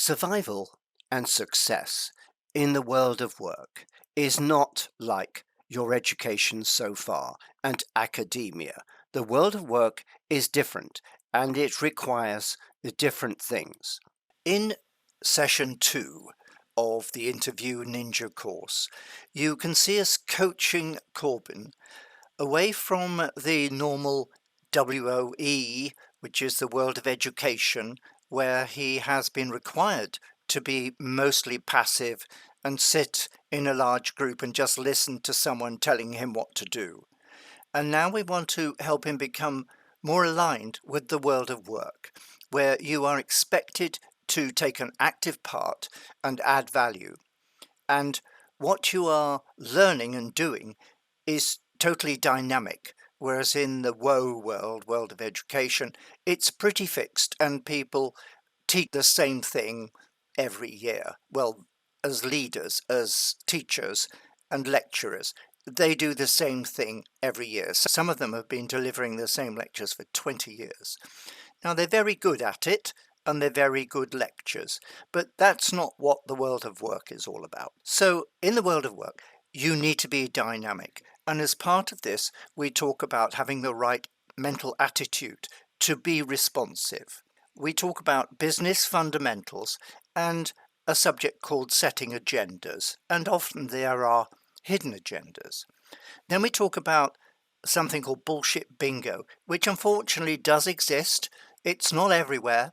Survival and success in the world of work is not like your education so far and academia. The world of work is different and it requires different things. In session 2 of the Interview Ninja course, you can see us coaching Corben away from the normal WOE, which is the world of education, where he has been required to be mostly passive and sit in a large group and just listen to someone telling him what to do. And now we want to help him become more aligned with the world of work, where you are expected to take an active part and add value. And what you are learning and doing is totally dynamic. Whereas in the world of education, it's pretty fixed and people teach the same thing every year. Well, as leaders, as teachers and lecturers, they do the same thing every year. Some of them have been delivering the same lectures for 20 years. Now, they're very good at it and they're very good lectures, but that's not what the world of work is all about. So in the world of work, you need to be dynamic. And as part of this, we talk about having the right mental attitude to be responsive. We talk about business fundamentals and a subject called setting agendas. And often there are hidden agendas. Then we talk about something called bullshit bingo, which unfortunately does exist. It's not everywhere,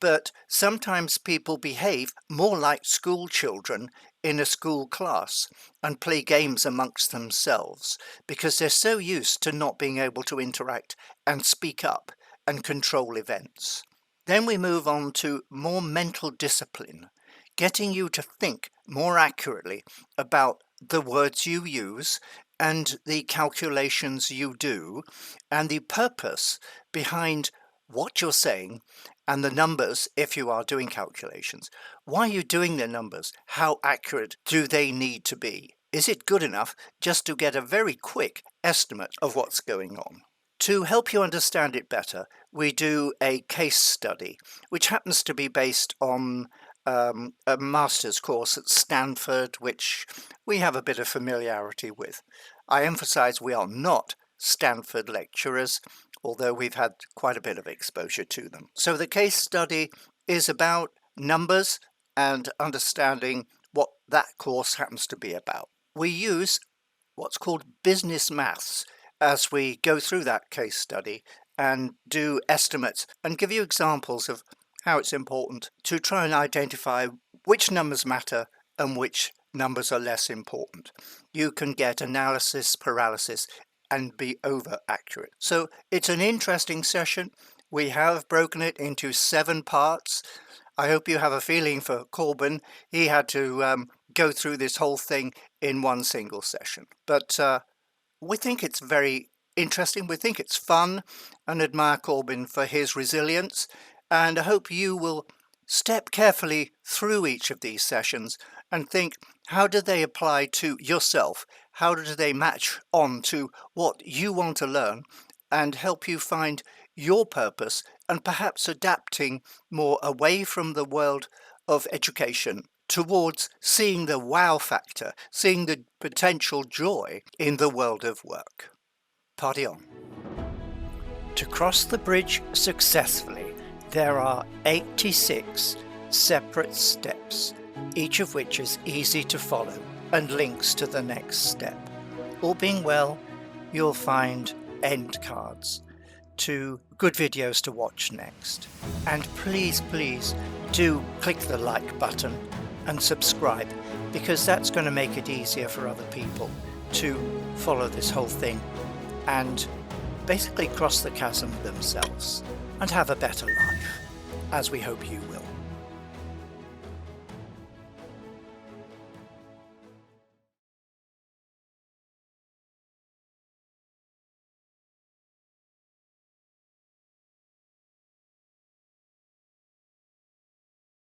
but sometimes people behave more like school children in a school class and play games amongst themselves because they're so used to not being able to interact and speak up and control events. Then we move on to more mental discipline, getting you to think more accurately about the words you use and the calculations you do and the purpose behind what you're saying and the numbers if you are doing calculations. Why are you doing the numbers? How accurate do they need to be? Is it good enough just to get a very quick estimate of what's going on? To help you understand it better, we do a case study, which happens to be based on a master's course at Stanford, which we have a bit of familiarity with. I emphasize we are not Stanford lecturers, although we've had quite a bit of exposure to them. So the case study is about numbers and understanding what that course happens to be about. We use what's called business maths as we go through that case study and do estimates and give you examples of how it's important to try and identify which numbers matter and which numbers are less important. You can get analysis paralysis and be over accurate. So it's an interesting session. We have broken it into 7 parts. I hope you have a feeling for Corben. He had to go through this whole thing in one single session. But we think it's very interesting. We think it's fun and admire Corben for his resilience. And I hope you will step carefully through each of these sessions and think, how do they apply to yourself? How do they match on to what you want to learn and help you find your purpose and perhaps adapting more away from the world of education towards seeing the wow factor, seeing the potential joy in the world of work. Party on. To cross the bridge successfully, there are 86 separate steps, each of which is easy to follow and links to the next step. All being well, you'll find end cards to good videos to watch next. And please do click the like button and subscribe, because that's going to make it easier for other people to follow this whole thing and basically cross the chasm themselves and have a better life, as we hope you will.